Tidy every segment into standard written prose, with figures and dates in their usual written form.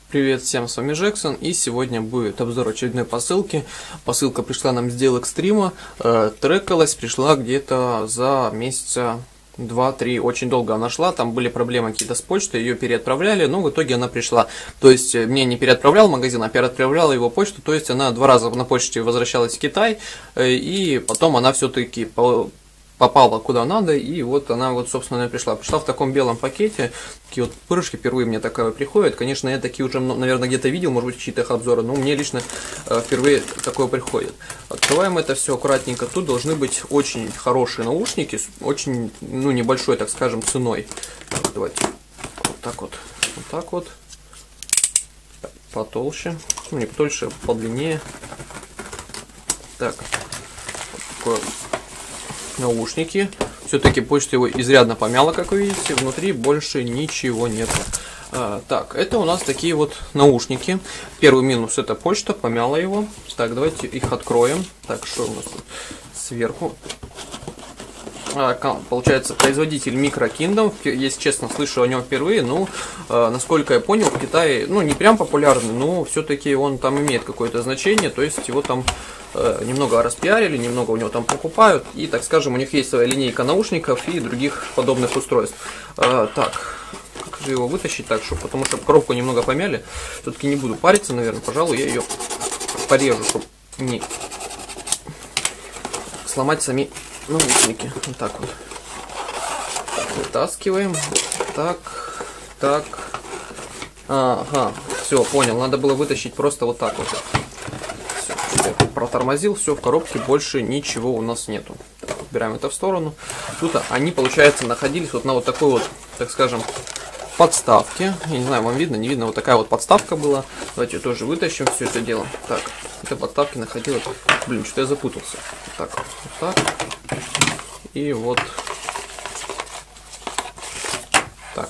Привет всем, с вами Джексон, и сегодня будет обзор очередной посылки. Посылка пришла нам с DLXstream, трекалась, пришла где-то за месяца 2-3, очень долго она шла, там были проблемы какие-то с почтой, ее переотправляли, но в итоге она пришла. То есть мне не переотправлял магазин, а переотправляла его почту, то есть она 2 раза на почте возвращалась в Китай, и потом она все-таки попала куда надо, и вот она вот, собственно, пришла. Пришла в таком белом пакете, такие вот пырышки, впервые мне такое приходит. Конечно, я такие уже, наверное, где-то видел, может быть, в чьих-то обзорах, но мне лично впервые такое приходит. Открываем это все аккуратненько. Тут должны быть очень хорошие наушники, очень, небольшой, так скажем, ценой. Так, давайте вот так вот, вот так вот, потолще, не потолще, подлиннее. Так, вот такое. Наушники. Все-таки почта его изрядно помяла, как вы видите. Внутри больше ничего нет. Так, это у нас такие вот наушники. Первый минус — это почта, помяла его. Так, давайте их откроем. Так, что у нас тут сверху? Получается, производитель Micro Kingdom. Если честно, слышу о нем впервые. Ну, насколько я понял, в Китае, не прям популярный, но все-таки он там имеет какое-то значение. То есть его там немного распиарили, немного у него там покупают. И, так скажем, у них есть своя линейка наушников и других подобных устройств. Так, как же его вытащить так, чтобы, потому что коробку немного помяли. Все-таки не буду париться, наверное. Пожалуй, я ее порежу, чтобы не сломать сами наушники. Вот так вот. Вытаскиваем. Так. Ага, все, понял. Надо было вытащить просто вот так вот. Все, протормозил, все, в коробке больше ничего у нас нету. Так, убираем это в сторону. Тут они, получается, находились вот на вот такой вот, так скажем, подставке. Я не знаю, вам видно, не видно, вот такая вот подставка была. Давайте ее тоже вытащим, все это дело. Так, эта подставка находилась. Блин, что-то я запутался. Вот так. И вот так.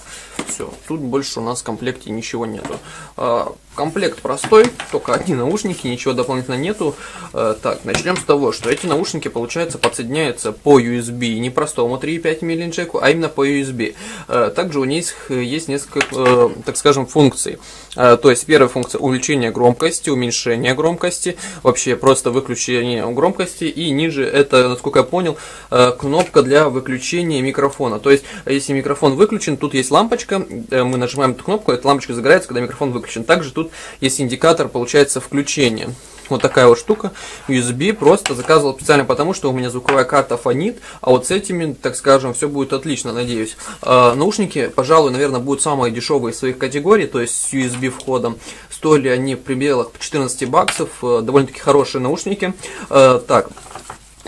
Все, тут больше у нас в комплекте ничего нету. Комплект простой, только одни наушники, ничего дополнительно нету. Так, начнем с того, что эти наушники, получается, подсоединяются по USB, не простому 3.5 мм джеку, а именно по USB. Также у них есть несколько, так скажем, функций. То есть первая функция — увеличение громкости, уменьшение громкости, вообще просто выключение громкости, и ниже это, насколько я понял, кнопка для выключения микрофона. То есть если микрофон выключен, тут есть лампочка, мы нажимаем эту кнопку, эта лампочка загорается, когда микрофон выключен. Также тут есть индикатор, получается, включения. Вот такая вот штука. USB просто заказывал специально потому, что у меня звуковая карта фонит, а вот с этими, так скажем, все будет отлично, надеюсь. Наушники, пожалуй, наверное, будут самые дешевые из своих категорий, то есть с USB входом. Стоили они в пределах 14 баксов, довольно-таки хорошие наушники. Так,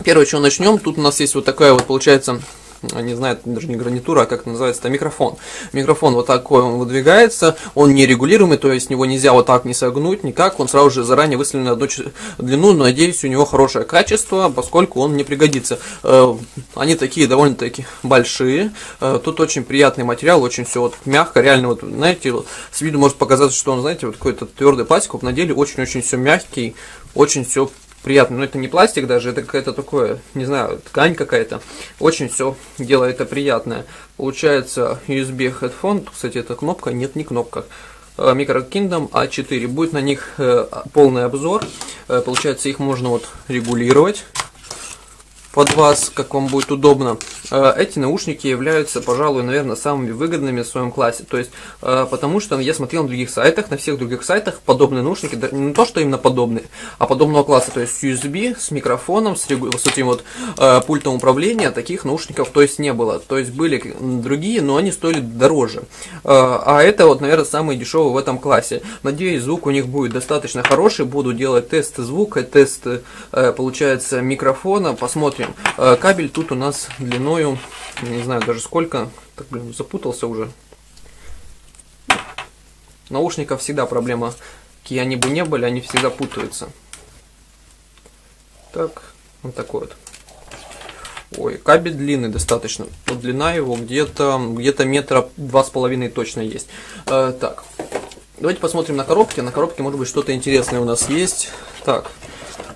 первое, что начнем, тут у нас есть вот такая вот, получается, не знаю, даже не гарнитура, а как это называется, это микрофон. Микрофон вот такой, он выдвигается, он нерегулируемый, то есть его нельзя вот так не согнуть, никак, он сразу же заранее выставлен на одну длину, но надеюсь, у него хорошее качество, поскольку он мне пригодится. Они такие довольно-таки большие, тут очень приятный материал, очень все вот мягко, реально вот, знаете, с виду может показаться, что он, знаете, вот какой-то твердый пластик, на деле очень-очень все мягкий, очень все приятно, но это не пластик даже, это какая-то такое, не знаю, ткань какая-то. Очень все делает это приятное. Получается USB headphone, кстати, это кнопка, нет, не кнопка. Micro Kingdom A4, будет на них полный обзор. Получается, их можно вот регулировать под вас, как вам будет удобно. Эти наушники являются, пожалуй, наверное, самыми выгодными в своем классе. То есть, потому что я смотрел на других сайтах, на всех других сайтах подобные наушники, не то, что именно подобные, а подобного класса. То есть, с USB, с микрофоном, с этим вот пультом управления, таких наушников, то есть, не было. То есть, были другие, но они стоили дороже. А это вот, наверное, самые дешевые в этом классе. Надеюсь, звук у них будет достаточно хороший. Буду делать тесты звука, тесты, получается, микрофона. Посмотрим. Кабель тут у нас длиною, не знаю даже сколько, так, блин, запутался уже. Наушников всегда проблема, какие они бы не были, они всегда путаются. Так, вот такой вот. Ой, кабель длинный достаточно. Вот длина его где-то метра 2,5 точно есть. Так, давайте посмотрим на коробке. На коробке, может быть, что-то интересное у нас есть. Так.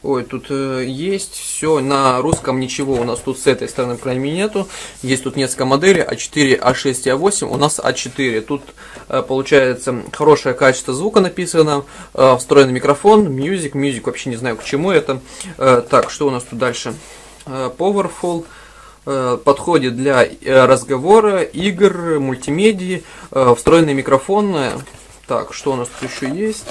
Ой, тут есть все на русском, ничего у нас тут с этой стороны, по крайней мере, нету. Есть тут несколько моделей, А4, А6 и А8, у нас А4. Тут получается хорошее качество звука написано, встроенный микрофон, Music вообще не знаю к чему это. Так, что у нас тут дальше? Powerful. Подходит для разговора, игр, мультимедии, встроенный микрофон. Так, что у нас тут еще есть?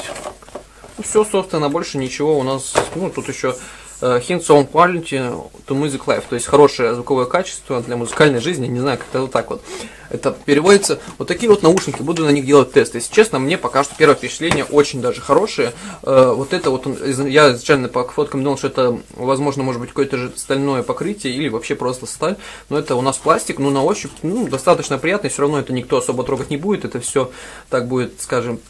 Все, собственно, больше ничего у нас. Ну, тут еще Hint Sound Quality to Music Life, то есть хорошее звуковое качество для музыкальной жизни, не знаю, как-то вот так вот это переводится. Вот такие вот наушники, буду на них делать тесты. Если честно, мне пока что первое впечатление очень даже хорошее. Вот это вот, я изначально по фоткам думал, что это, возможно, может быть какое-то же стальное покрытие или вообще просто сталь, но это у нас пластик, ну, на ощупь, ну, достаточно приятный, все равно это никто особо трогать не будет, это все так будет, скажем,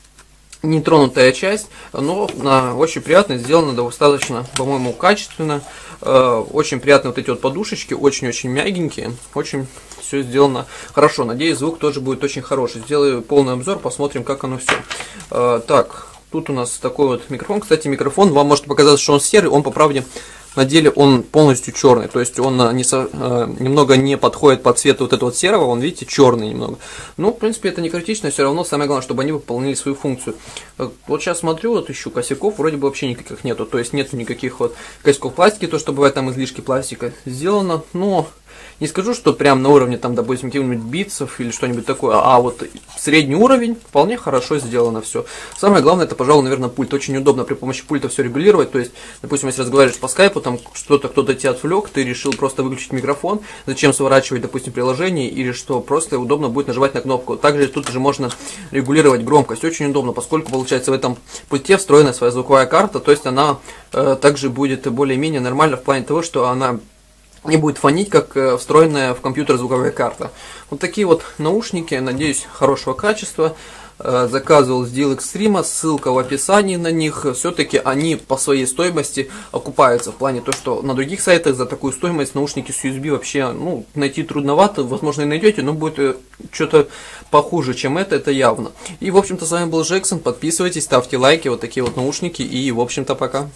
нетронутая часть, но очень приятно, сделано достаточно, по-моему, качественно. Очень приятные вот эти вот подушечки, очень-очень мягенькие, очень все сделано хорошо. Надеюсь, звук тоже будет очень хороший. Сделаю полный обзор, посмотрим, как оно все. Так, тут у нас такой вот микрофон. Кстати, микрофон, вам может показаться, что он серый, он по правде на деле он полностью черный, то есть он немного не подходит по цвету вот этого вот серого, он, видите, черный немного. Ну, в принципе, это не критично, все равно самое главное, чтобы они выполнили свою функцию. Вот сейчас смотрю, вот ищу косяков, вроде бы вообще никаких нету, то есть нету никаких вот косяков пластики, то, что бывает там излишки пластика сделано, но не скажу, что прям на уровне, там, допустим, каких-нибудь битсов или что-нибудь такое, а вот средний уровень, вполне хорошо сделано все. Самое главное, это, пожалуй, наверное, пульт. Очень удобно при помощи пульта все регулировать, то есть, допустим, если разговариваешь по скайпу, там кто-то тебя отвлек, ты решил просто выключить микрофон, зачем сворачивать, допустим, приложение, или что, просто удобно будет нажимать на кнопку. Также тут же можно регулировать громкость, очень удобно, поскольку, получается, в этом пульте встроена своя звуковая карта, то есть она также будет более-менее нормально в плане того, что она не будет фонить, как встроенная в компьютер звуковая карта. Вот такие вот наушники, надеюсь, хорошего качества. Заказывал с Deal Extreme, ссылка в описании на них. Все-таки они по своей стоимости окупаются. В плане то, что на других сайтах за такую стоимость наушники с USB вообще найти трудновато. Возможно, и найдете, но будет что-то похуже, чем это явно. И, в общем-то, с вами был Джексон. Подписывайтесь, ставьте лайки. Вот такие вот наушники. И, в общем-то, пока.